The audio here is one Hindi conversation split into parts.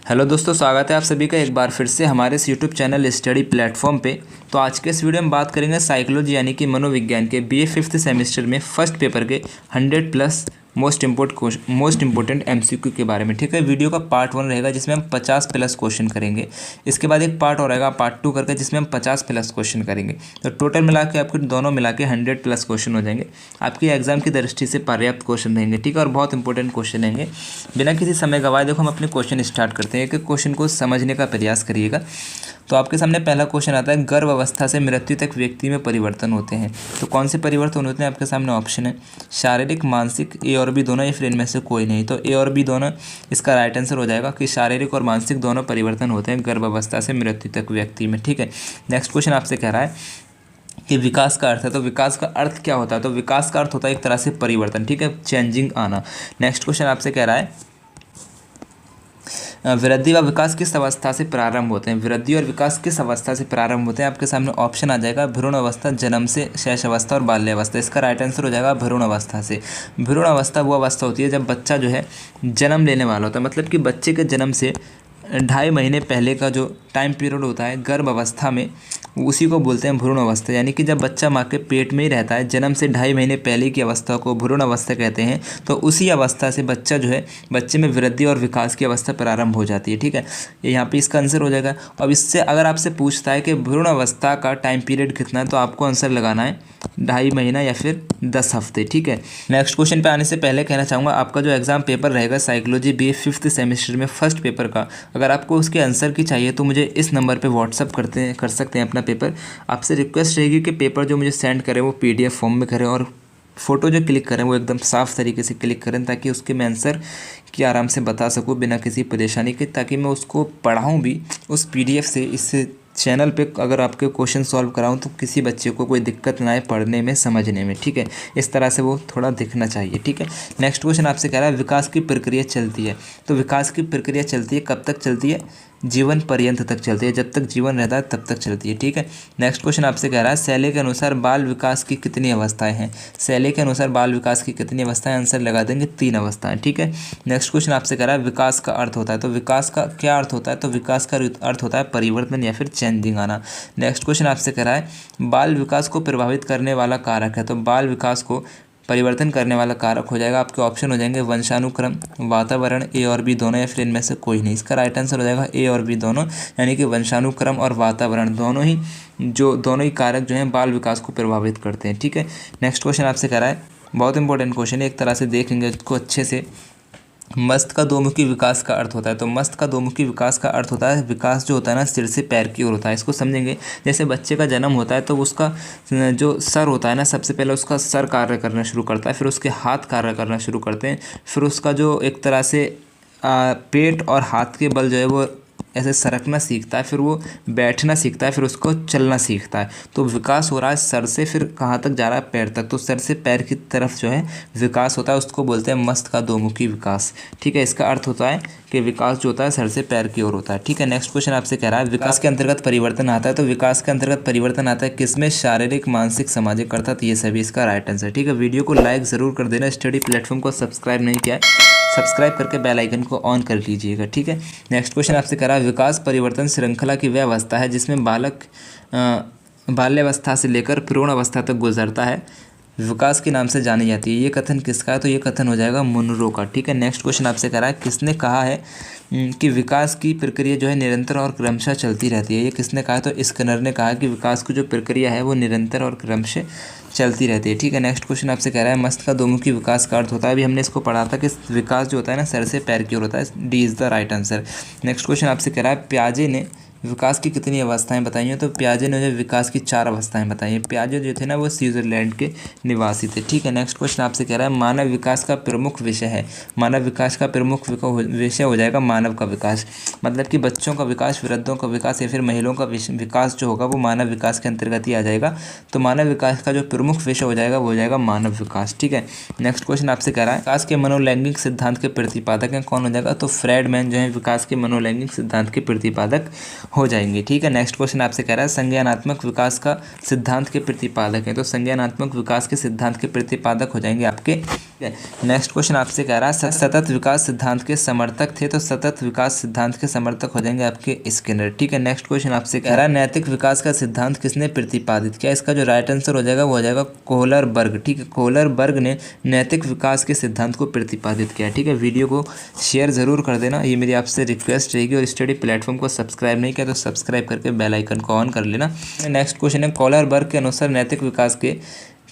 हेलो दोस्तों, स्वागत है आप सभी का एक बार फिर से हमारे इस यूट्यूब चैनल स्टडी प्लेटफॉर्म पे। तो आज के इस वीडियो में बात करेंगे साइकोलॉजी यानी कि मनोविज्ञान के बीए फिफ्थ सेमेस्टर में फर्स्ट पेपर के 100+ मोस्ट इंपोर्टेंट एमसीक्यू के बारे में। ठीक है, वीडियो का पार्ट 1 रहेगा जिसमें हम 50+ क्वेश्चन करेंगे। इसके बाद एक पार्ट और रहेगा पार्ट 2 करके जिसमें हम 50+ क्वेश्चन करेंगे। तो टोटल मिला के आपके दोनों मिला के 100+ क्वेश्चन हो जाएंगे। आपकी एग्जाम की दृष्टि से पर्याप्त क्वेश्चन रहेंगे। ठीक है, और बहुत इंपॉर्टेंट क्वेश्चन रहेंगे। बिना किसी समय गवाए देखो हम अपने क्वेश्चन स्टार्ट करते हैं। एक एक क्वेश्चन को समझने का प्रयास करिएगा। तो आपके सामने पहला क्वेश्चन आता है, गर्भ अवस्था से मृत्यु तक व्यक्ति में परिवर्तन होते हैं। तो कौन से परिवर्तन होते हैं? आपके सामने ऑप्शन है शारीरिक, मानसिक, ए और बी दोनों, या फिर इनमें से कोई नहीं। तो ए और बी दोनों इसका राइट आंसर हो जाएगा कि शारीरिक और मानसिक दोनों परिवर्तन होते हैं गर्भ अवस्था से मृत्यु तक व्यक्ति में। ठीक है, नेक्स्ट क्वेश्चन आपसे कह रहा है कि विकास का अर्थ है। तो विकास का अर्थ क्या होता है? तो विकास का अर्थ होता है एक तरह से परिवर्तन। ठीक है, चेंजिंग आना। नेक्स्ट क्वेश्चन आपसे कह रहा है वृद्धि व विकास किस अवस्था से प्रारंभ होते हैं? वृद्धि और विकास किस अवस्था से प्रारंभ होते हैं? आपके सामने ऑप्शन आ जाएगा भ्रूण अवस्था, जन्म से, शैशव अवस्था और बाल्य अवस्था। इसका राइट आंसर हो जाएगा भ्रूण अवस्था से। भ्रूण अवस्था वो अवस्था होती है जब बच्चा जो है जन्म लेने वाला होता है, मतलब कि बच्चे के जन्म से 2.5 महीने पहले का जो टाइम पीरियड होता है गर्भ अवस्था में, उसी को बोलते हैं भ्रूण अवस्था। यानी कि जब बच्चा माँ के पेट में ही रहता है, जन्म से 2.5 महीने पहले की अवस्था को भ्रूण अवस्था कहते हैं। तो उसी अवस्था से बच्चा जो है, बच्चे में वृद्धि और विकास की अवस्था प्रारंभ हो जाती है। ठीक है, ये यहाँ पे इसका आंसर हो जाएगा। अब इससे अगर आपसे पूछता है कि भ्रूण अवस्था का टाइम पीरियड कितना है, तो आपको आंसर लगाना है 2.5 महीना या फिर 10 हफ्ते। ठीक है, नेक्स्ट क्वेश्चन पे आने से पहले कहना चाहूँगा, आपका जो एग्जाम पेपर रहेगा साइकोलॉजी बीए फिफ्थ सेमेस्टर में फर्स्ट पेपर का, अगर आपको उसके आंसर की चाहिए तो मुझे इस नंबर पे व्हाट्सअप कर सकते हैं अपना पेपर। आपसे रिक्वेस्ट रहेगी कि पेपर जो मुझे सेंड करें वो पीडीएफ फॉर्म में करें, और फ़ोटो जो क्लिक करें वो एकदम साफ़ तरीके से क्लिक करें, ताकि उसके मैं आंसर की आराम से बता सकूँ बिना किसी परेशानी के, ताकि मैं उसको पढ़ाऊँ भी उस पीडीएफ से। इससे चैनल पे अगर आपके क्वेश्चन सॉल्व कराऊँ तो किसी बच्चे को कोई दिक्कत ना आए पढ़ने में, समझने में। ठीक है, इस तरह से वो थोड़ा दिखना चाहिए। ठीक है, नेक्स्ट क्वेश्चन आपसे कह रहा है विकास की प्रक्रिया चलती है। तो विकास की प्रक्रिया चलती है, कब तक चलती है? जीवन पर्यंत तक चलती है, जब तक जीवन रहता है तब तक चलती है। ठीक है, नेक्स्ट क्वेश्चन आपसे कह रहा है शैली के अनुसार बाल विकास की कितनी अवस्थाएं हैं? शैली के अनुसार बाल विकास की कितनी अवस्थाएं? आंसर लगा देंगे 3 अवस्थाएं। ठीक है, नेक्स्ट क्वेश्चन आपसे कह रहा है विकास का अर्थ होता है। तो विकास का क्या अर्थ होता है? तो विकास का अर्थ होता है परिवर्तन या फिर चेंजिंग आना। नेक्स्ट क्वेश्चन आपसे कह रहा है बाल विकास को प्रभावित करने वाला कारक है। तो बाल विकास को परिवर्तन करने वाला कारक हो जाएगा, आपके ऑप्शन हो जाएंगे वंशानुक्रम, वातावरण, ए और बी दोनों, या फिर इनमें से कोई नहीं। इसका राइट आंसर हो जाएगा ए और बी दोनों, यानी कि वंशानुक्रम और वातावरण दोनों ही कारक जो हैं बाल विकास को प्रभावित करते हैं। ठीक है, नेक्स्ट क्वेश्चन आपसे कह रहा है बहुत इंपॉर्टेंट क्वेश्चन है, एक तरह से देखेंगे इसको अच्छे से। मस्त का दोमुखी विकास का अर्थ होता है। तो मस्त का दोमुखी विकास का अर्थ होता है विकास जो होता है ना सिर से पैर की ओर होता है। इसको समझेंगे, जैसे बच्चे का जन्म होता है तो उसका जो सर होता है ना, सबसे पहले उसका सर कार्य करना शुरू करता है, फिर उसके हाथ कार्य करना शुरू करते हैं, फिर उसका जो एक तरह से पेट और हाथ के बल जो है वो ऐसे सरकना सीखता है, फिर वो बैठना सीखता है, फिर उसको चलना सीखता है। तो विकास हो रहा है सर से, फिर कहाँ तक जा रहा है? पैर तक। तो सर से पैर की तरफ जो है विकास होता है, उसको बोलते हैं मस्त का दोमुखी विकास। ठीक है, इसका अर्थ होता है कि विकास जो होता है सर से पैर की ओर होता है। ठीक है, नेक्स्ट क्वेश्चन आपसे कह रहा है विकास के अंतर्गत परिवर्तन आता है। तो विकास के अंतर्गत परिवर्तन आता है किसमें? शारीरिक, मानसिक, सामाजिक, अर्थात ये सभी इसका राइट आंसर। ठीक है, वीडियो को लाइक ज़रूर कर देना। स्टडी प्लेटफॉर्म को सब्सक्राइब नहीं किया है, सब्सक्राइब करके बेल आइकन को ऑन कर लीजिएगा। ठीक है, नेक्स्ट क्वेश्चन आपसे कह रहा है विकास परिवर्तन श्रृंखला की वह अवस्था है जिसमें बालक बाल्यावस्था से लेकर प्रौढ़ अवस्था तक गुजरता है, विकास के नाम से जानी जाती है। ये कथन किसका है? तो ये कथन हो जाएगा मुनरो का। ठीक है, नेक्स्ट क्वेश्चन आपसे कह रहा है किसने कहा है कि विकास की प्रक्रिया जो है निरंतर और क्रमशः चलती रहती है? ये किसने कहा है? तो स्किनर ने कहा कि विकास की जो प्रक्रिया है वो निरंतर और क्रमशः चलती रहती है। ठीक है, नेक्स्ट क्वेश्चन आपसे कह रहा है मस्त का दोमुखी विकास का अर्थ होता है। अभी हमने इसको पढ़ा था कि विकास जो होता है ना सर से पैर की ओर होता है। D is the right answer. Next question आपसे कह रहा है प्याजे ने विकास की कितनी अवस्थाएं बताई हैं? तो प्याजे ने जो विकास की 4 अवस्थाएं बताई हैं। प्याजे जो थे ना वो स्विट्जरलैंड के निवासी थे। ठीक है, नेक्स्ट क्वेश्चन आपसे कह रहा है मानव विकास का प्रमुख विषय है। मानव विकास का प्रमुख विषय हो जाएगा मानव का विकास, मतलब कि बच्चों का विकास, वृद्धों का विकास या फिर महिलाओं का विकास जो होगा वो मानव विकास के अंतर्गत ही आ जाएगा। तो मानव विकास का जो प्रमुख विषय हो जाएगा वो हो जाएगा मानव विकास। ठीक है, नेक्स्ट क्वेश्चन आपसे कह रहा है विकास के मनोलैंगिक सिद्धांत के प्रतिपादक हैं, कौन हो जाएगा? तो फ्रेडमैन जो है विकास के मनोलैंगिक सिद्धांत के प्रतिपादक हो जाएंगे। ठीक है, नेक्स्ट क्वेश्चन आपसे कह रहा है संज्ञानात्मक विकास का सिद्धांत के प्रतिपादक है, तो संज्ञानात्मक विकास के सिद्धांत के प्रतिपादक हो जाएंगे आपके। नेक्स्ट क्वेश्चन आपसे कह रहा है सतत विकास सिद्धांत के समर्थक थे, तो सतत विकास सिद्धांत के समर्थक हो जाएंगे आपके स्किनर। ठीक है, नेक्स्ट क्वेश्चन आपसे कह रहा है नैतिक विकास का सिद्धांत किसने प्रतिपादित किया, इसका जो राइट आंसर हो जाएगा वो हो जाएगा कोहलरबर्ग। ठीक है, कोहलरबर्ग ने नैतिक विकास के सिद्धांत को प्रतिपादित किया। ठीक है, वीडियो को शेयर जरूर कर देना, ये मेरी आपसे रिक्वेस्ट रहेगी। और स्टडी प्लेटफॉर्म को सब्सक्राइब नहीं किया तो सब्सक्राइब करके बेल आइकन को ऑन कर लेना। नेक्स्ट क्वेश्चन है कोहलरबर्ग के अनुसार नैतिक विकास के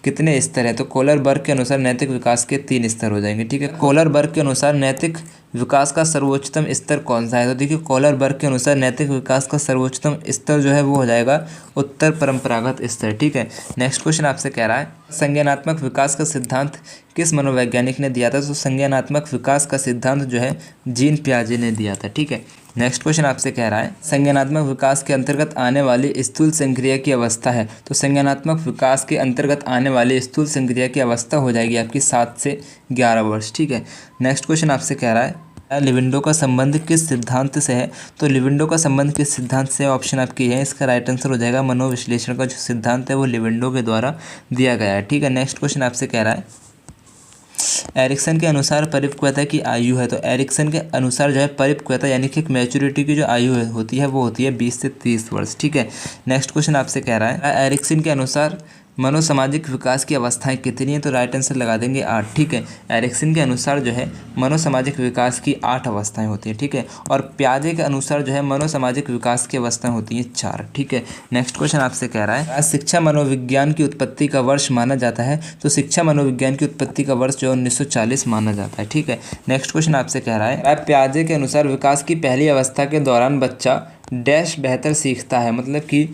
कितने स्तर हैं, तो कोहलरबर्ग के अनुसार नैतिक विकास के 3 स्तर हो जाएंगे। ठीक है, कोहलरबर्ग के अनुसार नैतिक विकास का सर्वोच्चतम स्तर कौन सा है, तो देखिए कोहलरबर्ग के अनुसार नैतिक विकास का सर्वोच्चतम स्तर जो है वो हो जाएगा उत्तर परंपरागत स्तर। ठीक है, नेक्स्ट क्वेश्चन आपसे कह रहा है संज्ञानात्मक विकास का सिद्धांत किस मनोवैज्ञानिक ने दिया था, तो संज्ञानात्मक विकास का सिद्धांत जो है जीन पियाजे ने दिया था। ठीक है, नेक्स्ट क्वेश्चन आपसे कह रहा है संज्ञानात्मक विकास के अंतर्गत आने वाली स्थूल संक्रिया की अवस्था है, तो संज्ञानात्मक विकास के अंतर्गत आने वाली स्थूल संक्रिया की अवस्था हो जाएगी आपकी 7 से 11 वर्ष। ठीक है, नेक्स्ट क्वेश्चन आपसे कह रहा है लिविंडो का संबंध किस सिद्धांत से है, तो लिविंडो का संबंध किस सिद्धांत से, ऑप्शन आपकी है, इसका राइट आंसर हो जाएगा मनोविश्लेषण का जो सिद्धांत है वो लिविंडो के द्वारा दिया गया है। ठीक है, नेक्स्ट क्वेश्चन आपसे कह रहा है एरिक्सन के अनुसार परिपक्वता की आयु है, तो एरिक्सन के अनुसार जो है परिपक्वता यानी कि मैच्योरिटी की जो आयु होती है वो होती है 20 से 30 वर्ष। ठीक है, नेक्स्ट क्वेश्चन आपसे कह रहा है एरिक्सन के अनुसार मनोसामाजिक विकास की अवस्थाएं कितनी हैं, तो राइट आंसर लगा देंगे 8। ठीक है, एरिक्सन के अनुसार जो है मनोसामाजिक विकास की 8 अवस्थाएं होती हैं। ठीक है, और पियाजे के अनुसार जो है मनोसामाजिक विकास की अवस्थाएं होती हैं 4। ठीक है, नेक्स्ट क्वेश्चन आपसे कह रहा है शिक्षा मनोविज्ञान की उत्पत्ति का वर्ष माना जाता है, तो शिक्षा मनोविज्ञान की उत्पत्ति का वर्ष जो 1940 माना जाता है। ठीक है, नेक्स्ट क्वेश्चन आपसे कह रहा है पियाजे के अनुसार विकास की पहली अवस्था के दौरान बच्चा डैश बेहतर सीखता है, मतलब कि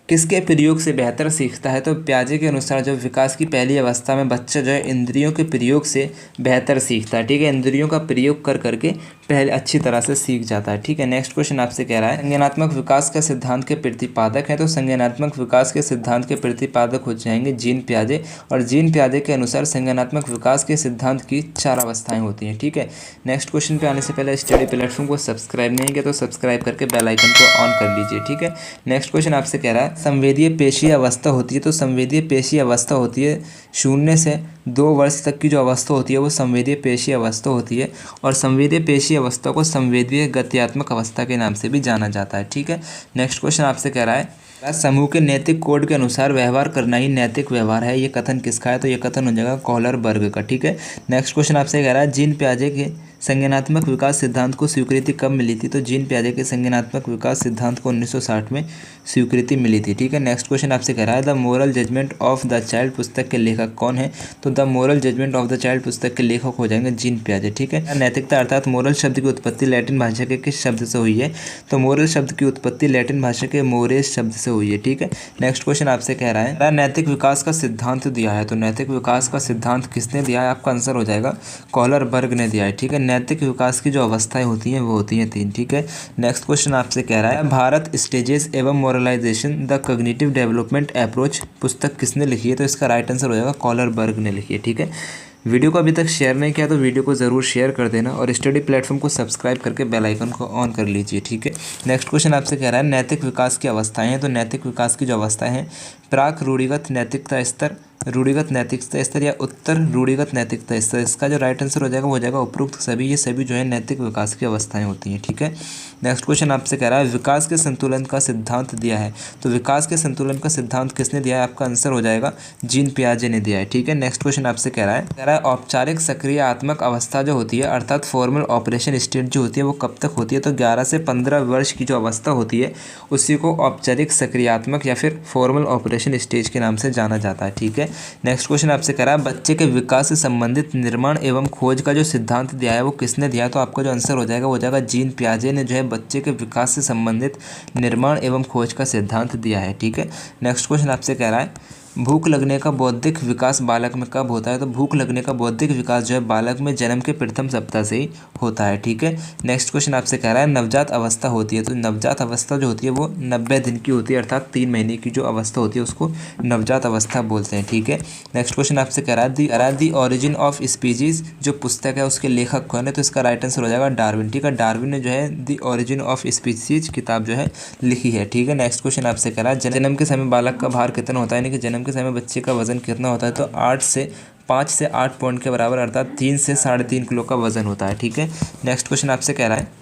किसके प्रयोग से बेहतर सीखता है, तो पियाजे के अनुसार जो विकास की पहली अवस्था में बच्चा जो है इंद्रियों के प्रयोग से बेहतर सीखता है। ठीक है, इंद्रियों का प्रयोग कर करके पहले अच्छी तरह से सीख जाता है। ठीक है, नेक्स्ट क्वेश्चन आपसे कह रहा है संज्ञानात्मक विकास का सिद्धांत के प्रतिपादक है, तो संज्ञानात्मक विकास के सिद्धांत के प्रतिपादक हो जाएंगे जीन पियाजे, और जीन पियाजे के अनुसार संज्ञानात्मक विकास के सिद्धांत की 4 अवस्थाएं होती हैं। ठीक है, नेक्स्ट क्वेश्चन पे आने से पहले स्टडी प्लेटफॉर्म को सब्सक्राइब नहीं किया तो सब्सक्राइब करके बेल आइकन को ऑन कर लीजिए। ठीक है, नेक्स्ट क्वेश्चन आपसे कह रहा है संवेदीय पेशीय अवस्था होती है, तो संवेदीय पेशीय अवस्था होती है 0 से 2 वर्ष तक की जो अवस्था होती है वो संवेदीय पेशीय अवस्था होती है, और संवेदीय पेशीय अवस्था को संवेदीय गत्यात्मक अवस्था के नाम से भी जाना जाता है। ठीक है, नेक्स्ट क्वेश्चन आपसे कह रहा है समूह के नैतिक कोड के अनुसार व्यवहार करना ही नैतिक व्यवहार है, ये कथन किसका है, तो ये कथन हो जाएगा कोहलरबर्ग का। ठीक है, नेक्स्ट क्वेश्चन आपसे कह रहा है जीन पियाजे के संज्ञानात्मक विकास सिद्धांत को स्वीकृति कब मिली थी, तो जीन पियाजे के संज्ञानात्मक विकास सिद्धांत को 1960 में स्वीकृति मिली थी। ठीक है, नेक्स्ट क्वेश्चन आपसे कह रहा है the moral judgment of the child पुस्तक के लेखक कौन है, तो the moral judgment of the child पुस्तक के लेखक हो जाएंगे जीन पियाजे। ठीक है, नैतिकता अर्थात मोरल शब्द की उत्पत्ति लैटिन भाषा के किस शब्द से हुई है, तो मोरल शब्द की उत्पत्ति लैटिन भाषा के मोरेस शब्द से हुई है। ठीक है, नेक्स्ट क्वेश्चन आपसे कह रहा है नैतिक विकास का सिद्धांत दिया है, तो नैतिक विकास का सिद्धांत किसने दिया है, आपका आंसर हो जाएगा कोहलरबर्ग ने दिया है। ठीक है, नैतिक विकास की जो अवस्थाएं होती हैं वो होती हैं 3। ठीक है, नेक्स्ट क्वेश्चन आपसे कह रहा है भारत स्टेजेस एवं मोरलाइजेशन द कॉग्निटिव डेवलपमेंट अप्रोच पुस्तक किसने लिखी है, तो इसका राइट आंसर हो जाएगा कोहलरबर्ग ने लिखी है। ठीक है, वीडियो को अभी तक शेयर नहीं किया तो वीडियो को ज़रूर शेयर कर देना, और स्टडी प्लेटफॉर्म को सब्सक्राइब करके बेल आइकन को ऑन कर लीजिए। ठीक है, नेक्स्ट क्वेश्चन आपसे कह रहा है नैतिक विकास की अवस्थाएं हैं, तो नैतिक विकास की जो अवस्थाएं हैं प्राक रूढ़िगत नैतिकता स्तर, रूढ़िगत नैतिकता स्तर या उत्तर रूढ़िगत नैतिकता स्तर, इसका जो राइट आंसर हो जाएगा वो हो जाएगा उपरोक्त सभी, ये सभी जो है नैतिक विकास की अवस्थाएं होती हैं। ठीक है, नेक्स्ट क्वेश्चन आपसे कह रहा है विकास के संतुलन का सिद्धांत दिया है, तो विकास के संतुलन का सिद्धांत किसने दिया है, आपका आंसर हो जाएगा जीन पियाजे ने दिया है। ठीक है, नेक्स्ट क्वेश्चन आपसे कह रहा है औपचारिक सक्रियात्मक अवस्था जो होती है अर्थात फॉर्मल ऑपरेशन स्टेट जो होती है वो कब तक होती है, तो 11 से 15 वर्ष की जो अवस्था होती है उसी को औपचारिक सक्रियात्मक या फिर फॉर्मल ऑपरेशन स्टेज के नाम से जाना जाता है। ठीक है, नेक्स्ट क्वेश्चन आपसे कह रहा है बच्चे के विकास से संबंधित निर्माण एवं खोज का जो सिद्धांत दिया है वो किसने दिया है, तो आपका जो आंसर हो जाएगा वो हो जाएगा जीन पियाजे ने जो है बच्चे के विकास से संबंधित निर्माण एवं खोज का सिद्धांत दिया है। ठीक है, नेक्स्ट क्वेश्चन आपसे कह रहा है भूख लगने का बौद्धिक विकास बालक में कब होता है? तो भूख लगने का बौद्धिक विकास जो है बालक में जन्म के प्रथम सप्ताह से ही होता है। ठीक है, नेक्स्ट क्वेश्चन आपसे कह रहा है नवजात अवस्था होती है, तो नवजात अवस्था जो होती है वो 90 दिन की होती है, अर्थात 3 महीने की जो अवस्था होती है उसको नवजात अवस्था बोलते हैं। ठीक है, नेक्स्ट क्वेश्चन आपसे कह रहा है दी ऑरिजिन ऑफ स्पीसीज जो पुस्तक है उसके लेखक कौन है? तो इसका राइट आंसर हो जाएगा डार्विन। ठीक है, डार्विन ने जो है दी ऑरिजिन ऑफ स्पीसीज किताब जो है लिखी है। ठीक है, नेक्स्ट क्वेश्चन आपसे कह रहा है जन्म के समय बालक का भार कितना होता है, यानी कि जन्म के समय बच्चे का वजन कितना होता है? तो 5 से 8 पॉइंट के बराबर, अर्थात 3 से 3.5 किलो का वजन होता है। ठीक है, नेक्स्ट क्वेश्चन आपसे कह रहा है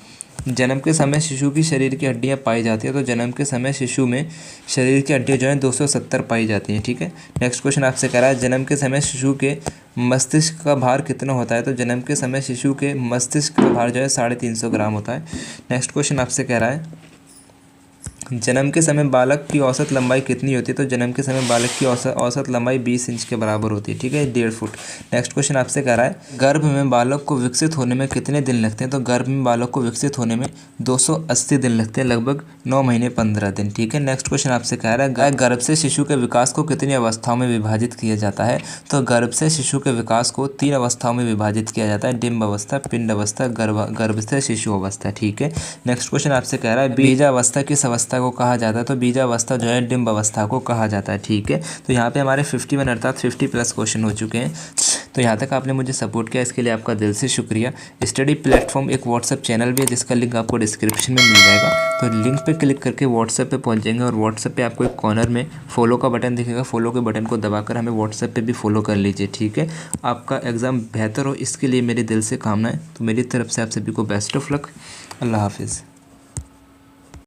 जन्म के समय शिशु की शरीर की हड्डियां पाई जाती है, तो जन्म के समय शिशु में शरीर की हड्डियां जो है 270 पाई जाती हैं। ठीक है, नेक्स्ट क्वेश्चन आपसे कह रहा है जन्म के समय शिशु के मस्तिष्क का भार कितना होता है? तो जन्म के समय शिशु के मस्तिष्क का भार जो है 350 ग्राम होता है। नेक्स्ट क्वेश्चन आपसे कह रहा है जन्म के समय बालक की औसत लंबाई कितनी होती है? तो जन्म के समय बालक की औसत लंबाई 20 इंच के बराबर होती है। ठीक है, 1.5 फुट। नेक्स्ट क्वेश्चन आपसे कह रहा है गर्भ में बालक को विकसित होने में कितने दिन लगते हैं? तो गर्भ में बालक को विकसित होने में 280 दिन लगते हैं, लगभग 9 महीने 15 दिन। ठीक है, नेक्स्ट क्वेश्चन आपसे कह रहा है गर्भ से शिशु के विकास को कितनी अवस्थाओं में विभाजित किया जाता है? तो गर्भ से शिशु के विकास को 3 अवस्थाओं में विभाजित किया जाता है, डिम्ब अवस्था, पिंड अवस्था, गर्भ से शिशु अवस्था। ठीक है, नेक्स्ट क्वेश्चन आपसे कह रहा है बीजावस्था किस अवस्था को कहा जाता है? तो बीजावस्था जो है डिम्ब अवस्था को कहा जाता है। ठीक है, तो यहाँ पे हमारे 51 अर्थात 50+ क्वेश्चन हो चुके हैं। तो यहाँ तक आपने मुझे सपोर्ट किया, इसके लिए आपका दिल से शुक्रिया। स्टडी प्लेटफॉर्म एक व्हाट्सएप चैनल भी है जिसका लिंक आपको डिस्क्रिप्शन में मिल जाएगा, तो लिंक पे क्लिक करके व्हाट्सएप पे पहुँच जाएंगे और व्हाट्सएप पे आपको एक कॉर्नर में फॉलो का बटन दिखेगा, फॉलो के बटन को दबाकर हमें व्हाट्सएप पे भी फॉलो कर लीजिए। ठीक है, आपका एग्ज़ाम बेहतर हो इसके लिए मेरे दिल से कामना है। तो मेरी तरफ से आप सभी को बेस्ट ऑफ लक। अल्लाह हाफिज़।